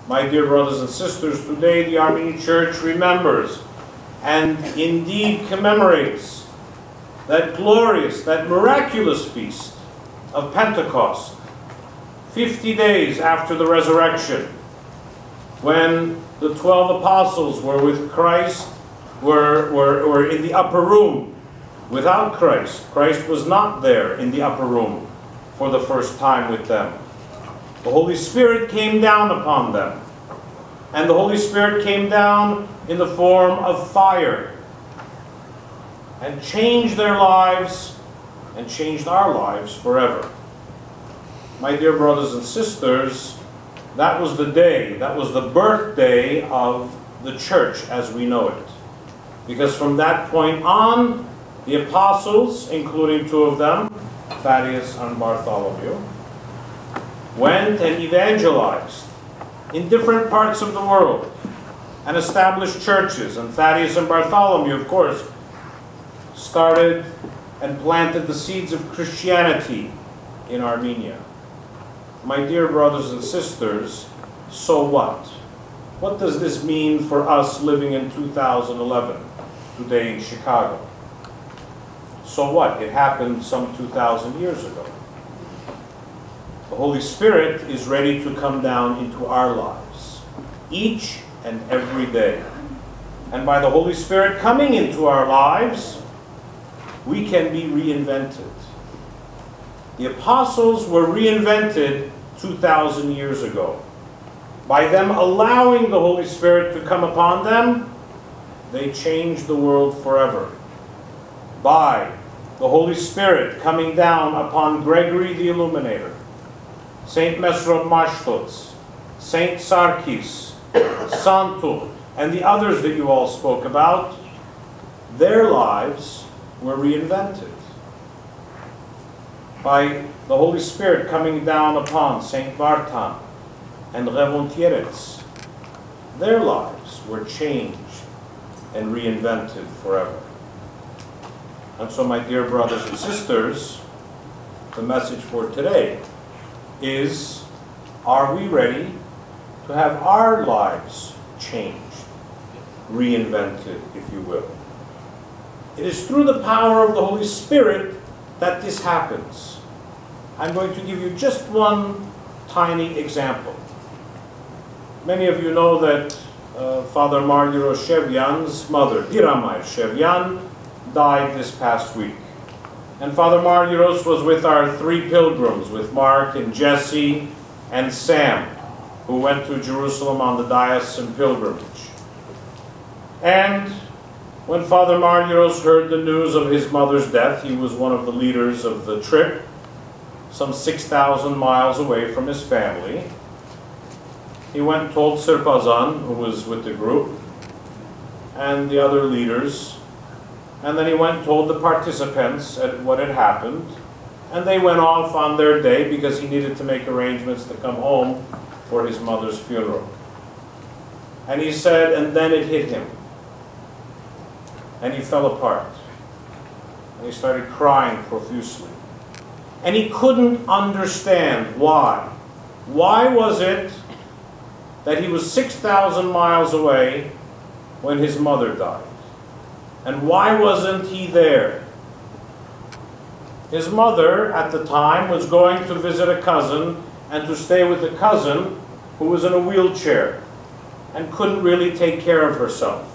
My dear brothers and sisters, today the Armenian Church remembers and indeed commemorates that glorious, that miraculous feast of Pentecost, 50 days after the resurrection, when the 12 apostles were with Christ, were in the upper room without Christ. Christ was not there in the upper room for the first time with them. The Holy Spirit came down upon them. And the Holy Spirit came down in the form of fire and changed their lives and changed our lives forever. My dear brothers and sisters, that was the day, that was the birthday of the church as we know it. Because from that point on, the apostles, including two of them, Thaddeus and Bartholomew, went and evangelized in different parts of the world and established churches. And Thaddeus and Bartholomew, of course, started and planted the seeds of Christianity in Armenia. My dear brothers and sisters, so what? What does this mean for us living in 2011, today in Chicago? So what? It happened some 2,000 years ago. The Holy Spirit is ready to come down into our lives, each and every day. And by the Holy Spirit coming into our lives, we can be reinvented. The apostles were reinvented 2,000 years ago. By them allowing the Holy Spirit to come upon them, they changed the world forever. By the Holy Spirit coming down upon Gregory the Illuminator, Saint Mesrom Mashtots, Saint Sarkis, Santu, and the others that you all spoke about, their lives were reinvented. By the Holy Spirit coming down upon Saint Vartan and Revontierets, their lives were changed and reinvented forever. And so, my dear brothers and sisters, the message for today is, are we ready to have our lives changed, reinvented, if you will? It is through the power of the Holy Spirit that this happens. I'm going to give you just one tiny example. Many of you know that Father Margiros Shevian's mother, Diramay Shevian, died this past week. And Father Margiros was with our three pilgrims, with Mark and Jesse and Sam, who went to Jerusalem on the diocesan pilgrimage. And when Father Margiros heard the news of his mother's death, he was one of the leaders of the trip, some 6,000 miles away from his family. He went and told Sirpazan, who was with the group, and the other leaders. And then he went and told the participants at what had happened. And they went off on their day because he needed to make arrangements to come home for his mother's funeral. And he said, and then it hit him. And he fell apart. And he started crying profusely. And he couldn't understand why. Why was it that he was 6,000 miles away when his mother died? And why wasn't he there? His mother, at the time, was going to visit a cousin and to stay with a cousin who was in a wheelchair and couldn't really take care of herself.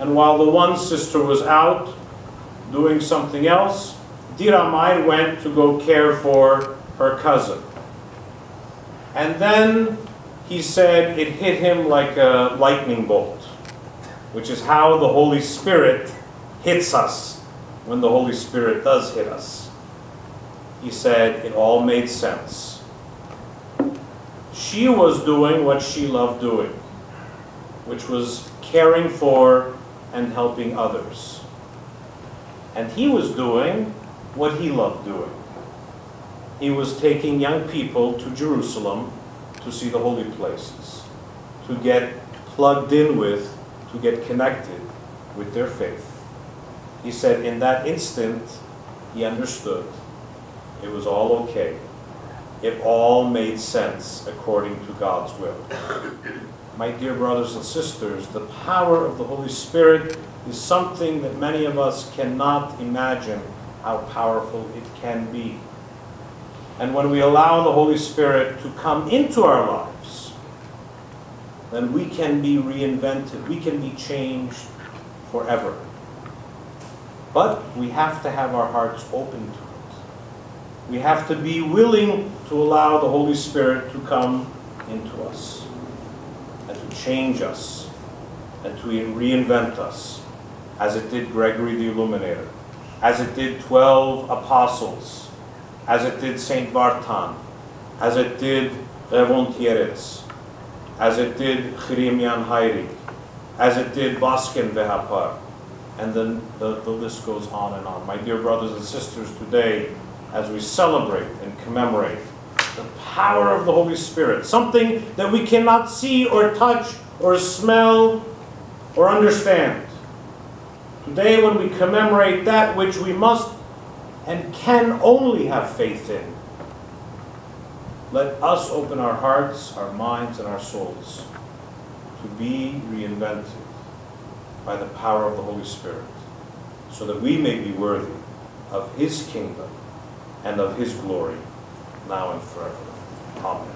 And while the one sister was out doing something else, Diramay went to go care for her cousin. And then he said it hit him like a lightning bolt, which is how the Holy Spirit hits us when the Holy Spirit does hit us. He said it all made sense. She was doing what she loved doing, which was caring for and helping others. And he was doing what he loved doing. He was taking young people to Jerusalem to see the holy places, to get plugged in with, to get connected with their faith. He said in that instant, he understood. It was all okay. it all made sense according to God's will. My dear brothers and sisters, the power of the Holy Spirit is something that many of us cannot imagine how powerful it can be. And when we allow the Holy Spirit to come into our lives, then we can be reinvented, we can be changed forever. But we have to have our hearts open to it. We have to be willing to allow the Holy Spirit to come into us and to change us and to reinvent us, as it did Gregory the Illuminator, as it did 12 apostles, as it did Saint Vartan, as it did Revontierets, as it did Jeremian Hayrik, as it did Vasken Vehapar, and then the list goes on and on. My dear brothers and sisters, today, as we celebrate and commemorate the power of the Holy Spirit, something that we cannot see or touch or smell or understand. Today, when we commemorate that which we must and can only have faith in, let us open our hearts, our minds, and our souls to be reinvented by the power of the Holy Spirit, so that we may be worthy of His kingdom and of His glory, now and forever. Amen.